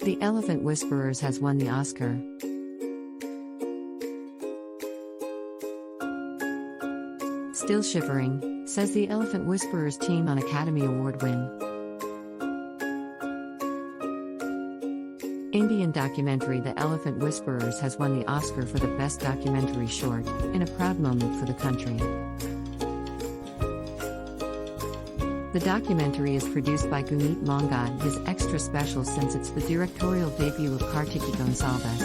The Elephant Whishperers has won the Oscar. Still shivering, says the Elephant Whishperers team on Academy Award win. Indian documentary The Elephant Whishperers has won the Oscar for the Best Documentary Short, in a proud moment for the country. The documentary is produced by Guneet Monga, his extra special since it's the directorial debut of Kartiki Gonsalves.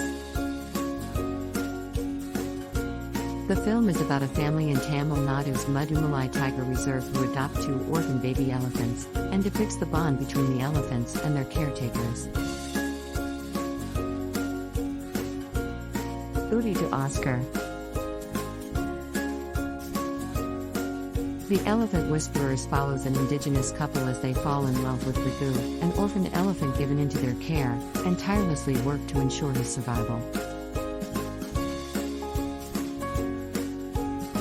The film is about a family in Tamil Nadu's Mudumalai Tiger Reserve who adopt 2 orphan baby elephants, and depicts the bond between the elephants and their caretakers. Udi to Oscar. The Elephant Whishperers follows an indigenous couple as they fall in love with Raghu, an orphan elephant given into their care, and tirelessly work to ensure his survival.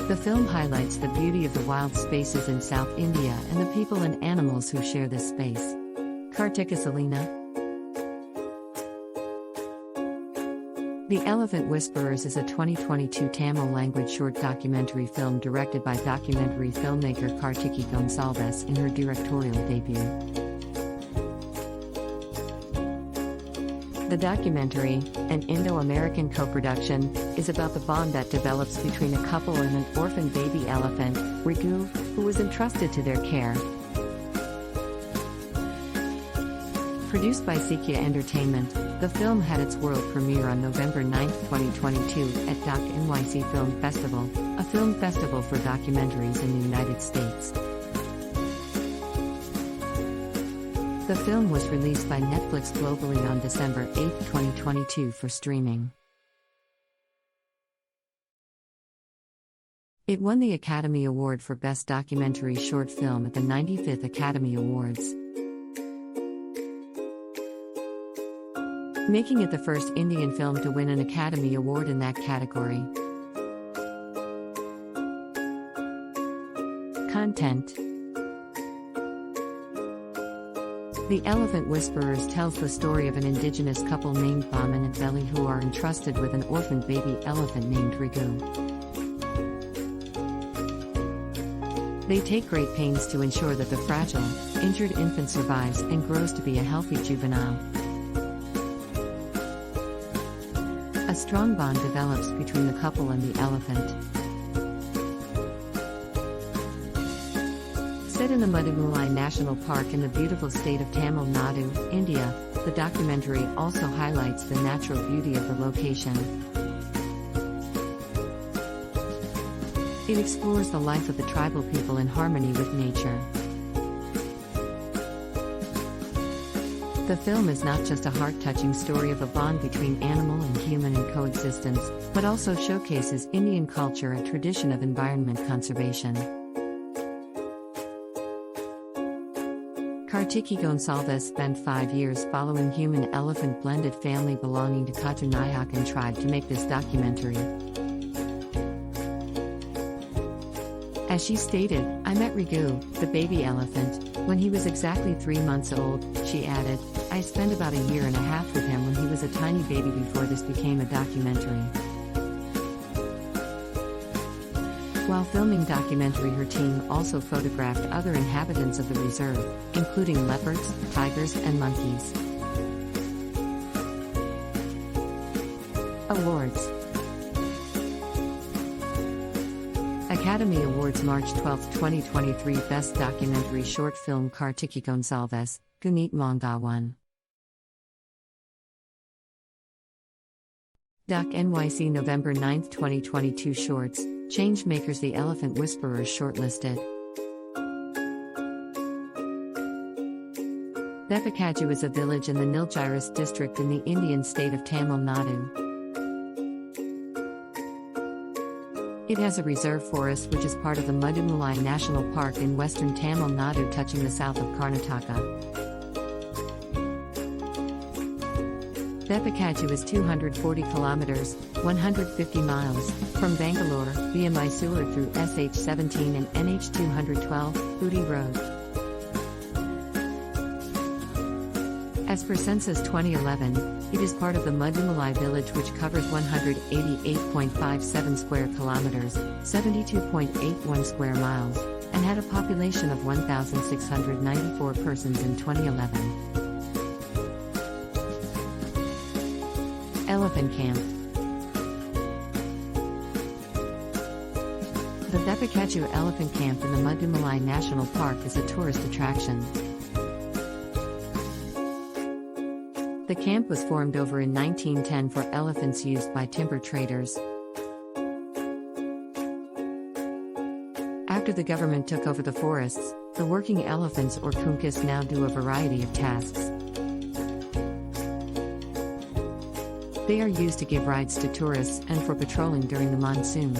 The film highlights the beauty of the wild spaces in South India and the people and animals who share this space. Kartika Salina. The Elephant Whishperers is a 2022 Tamil language short documentary film directed by documentary filmmaker Kartiki Gonsalves in her directorial debut. The documentary, an Indo-American co-production, is about the bond that develops between a couple and an orphan baby elephant, Raghu, who was entrusted to their care. Produced by Sikya Entertainment, the film had its world premiere on November 9, 2022, at DOC NYC Film Festival, a film festival for documentaries in the United States. The film was released by Netflix globally on December 8, 2022 for streaming. It won the Academy Award for Best Documentary Short Film at the 95th Academy Awards, making it the first Indian film to win an Academy Award in that category. Content. The Elephant Whishperers tells the story of an indigenous couple named Baman and Belly who are entrusted with an orphaned baby elephant named Raghu. They take great pains to ensure that the fragile, injured infant survives and grows to be a healthy juvenile. A strong bond develops between the couple and the elephant. Set in the Mudumalai National Park in the beautiful state of Tamil Nadu, India, the documentary also highlights the natural beauty of the location. It explores the life of the tribal people in harmony with nature. The film is not just a heart-touching story of a bond between animal and human in coexistence, but also showcases Indian culture and tradition of environment conservation. Kartiki Gonsalves spent 5 years following human-elephant blended family belonging to Katunayakan tribe to make this documentary. As she stated, "I met Raghu, the baby elephant, when he was exactly 3 months old," she added. "I spent about a year and a half with him when he was a tiny baby before this became a documentary." While filming documentary, her team also photographed other inhabitants of the reserve, including leopards, tigers, and monkeys. Awards. Academy Awards March 12, 2023 Best Documentary Short Film Kartiki Gonsalves, Guneet Monga won. DOC NYC November 9, 2022 Shorts, Changemakers The Elephant Whishperers shortlisted. Vepakaju is a village in the Nilgiris district in the Indian state of Tamil Nadu. It has a reserve forest which is part of the Mudumalai National Park in western Tamil Nadu touching the south of Karnataka. Vepakaju is 240 kilometers, 150 miles, from Bangalore, via Mysore through SH17 and NH212, Udi Road. As per Census 2011, it is part of the Muddumalai village, which covers 188.57 square kilometers, 72.81 square miles, and had a population of 1,694 persons in 2011. Elephant Camp. The Thepakachu Elephant Camp in the Muddumalai National Park is a tourist attraction. The camp was formed over in 1910 for elephants used by timber traders. After the government took over the forests, the working elephants or kunkas now do a variety of tasks. They are used to give rides to tourists and for patrolling during the monsoon.